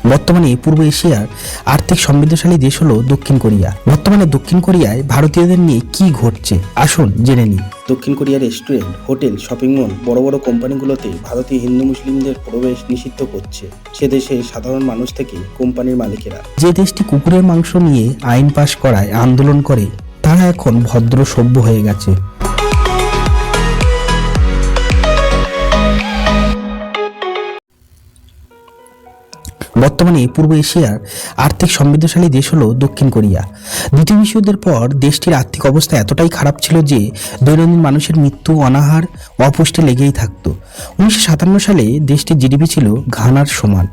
বর্তমানে পূর্ব এশিয়ার আর্থিক সমৃদ্ধশালী দেশ হলো দক্ষিণ কোরিয়া। বর্তমানে দক্ষিণ কোরিয়ায় ভারতীয়দের নিয়ে কি ঘটছে আসুন জেনে নিই। দক্ষিণ কোরিয়ার রেস্টুরেন্ট, হোটেল, শপিং মল, বড় বড় কোম্পানিগুলোতে ভারতীয় হিন্দু মুসলিমদের প্রবেশ নিষিদ্ধ করছে সে দেশে সাধারণ মানুষ থেকে কোম্পানির মালিকেরা। যে দেশটি কুকুরের মাংস নিয়ে আইন পাশ করায় আন্দোলন করে তারা এখন ভদ্র সভ্য হয়ে গেছে। বর্তমানে পূর্ব এশিয়ার আর্থিক সমৃদ্ধশালী দেশ হলো দক্ষিণ কোরিয়া। দ্বিতীয় বিশ্বযুদ্ধের পর দেশটির আর্থিক অবস্থা এতটাই খারাপ ছিল যে দৈনন্দিন মানুষের মৃত্যু, অনাহার, অপুষ্টি লেগেই থাকতো। 1957 সালে দেশটির জিডিপি ছিল ঘানার সমান,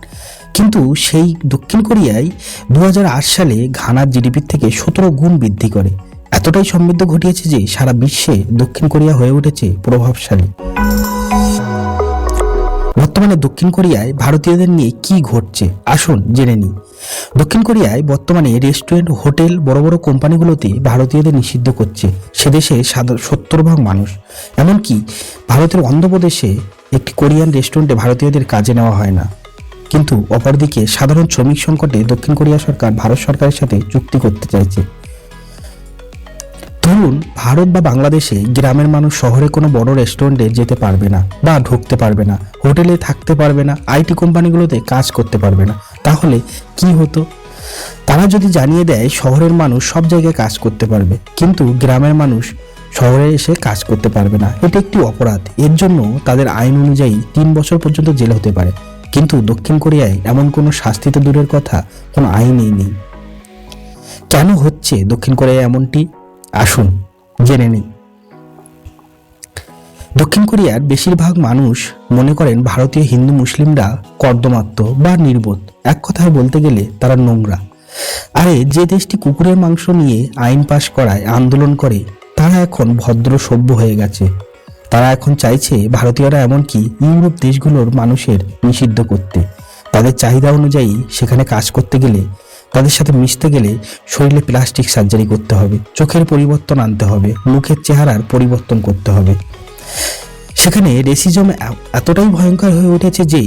কিন্তু সেই দক্ষিণ কোরিয়ায় 2008 সালে ঘানার জিডিপির থেকে 17 গুণ বৃদ্ধি করে। এতটাই সমৃদ্ধ ঘটিয়েছে যে সারা বিশ্বে দক্ষিণ কোরিয়া হয়ে উঠেছে প্রভাবশালী। বর্তমানে দক্ষিণ কোরিয়ায় ভারতীয়দের নিয়ে কি ঘটছে আসুন জেনে নিই। দক্ষিণ কোরিয়ায় বর্তমানে রেস্টুরেন্ট, হোটেল, বড় বড় কোম্পানিগুলোতে ভারতীয়দের নিষিদ্ধ করছে সে দেশে 70% মানুষ। এমনকি ভারতের অন্ধ্রপ্রদেশে একটি কোরিয়ান রেস্টুরেন্টে ভারতীয়দের কাজে নেওয়া হয় না। কিন্তু অপরদিকে সাধারণ শ্রমিক সংকটে দক্ষিণ কোরিয়া সরকার ভারত সরকারের সাথে চুক্তি করতে চাইছে। ধরুন ভারত বা বাংলাদেশে গ্রামের মানুষ শহরে কোনো বড় রেস্টুরেন্টে যেতে পারবে না বা ঢুকতে পারবে না, হোটেলে থাকতে পারবে না, আইটি কোম্পানিগুলোতে কাজ করতে পারবে না। তাহলে কি হতো? তারা যদি জানিয়ে দেয় শহরের মানুষ সব জায়গায় কাজ করতে পারবে, কিন্তু গ্রামের মানুষ শহরে এসে কাজ করতে পারবে না, এটা একটি অপরাধ। এর জন্য তাদের আইন অনুযায়ী 3 বছর পর্যন্ত জেল হতে পারে। কিন্তু দক্ষিণ কোরিয়ায় এমন কোনো শাস্তি তো দূরের কথা, কোনো আইনই নেই। কেন হচ্ছে দক্ষিণ কোরিয়ায় এমনটি আসুন জেনে নিই। দক্ষিণ কোরিয়ার বেশিরভাগ মানুষ মনে করেন ভারতীয় হিন্দু মুসলিমরা কর্দমাক্ত বা নির্বোধ। এক কথায় বলতে গেলে তারা নোংরা। আরে যে দেশটি কুকুরের মাংস নিয়ে আইন পাশ করায় আন্দোলন করে তারা এখন ভদ্র সভ্য হয়ে গেছে। তারা এখন চাইছে ভারতীয়রা এমনকি ইউরোপ দেশগুলোর মানুষের নিষিদ্ধ করতে। তাদের চাহিদা অনুযায়ী সেখানে কাজ করতে গেলে, তাদের সাথে মিশতে গেলে শরীরে প্লাস্টিক সার্জারি করতে হবে, চোখের পরিবর্তন আনতে হবে, মুখের চেহারার পরিবর্তন করতে হবে। সেখানে রেসিজম এতটাই ভয়ঙ্কর হয়ে উঠেছে যে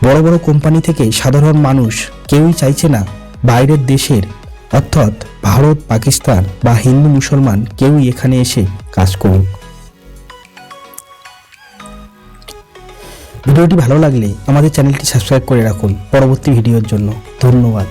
বড় বড় কোম্পানি থেকে সাধারণ মানুষ কেউই চাইছে না বাইরের দেশের, অর্থাৎ ভারত, পাকিস্তান বা হিন্দু মুসলমান কেউই এখানে এসে কাজ করুক। ভিডিওটি ভালো লাগলে আমাদের চ্যানেলটি সাবস্ক্রাইব করে রাখুন পরবর্তী ভিডিওর জন্য। ধন্যবাদ।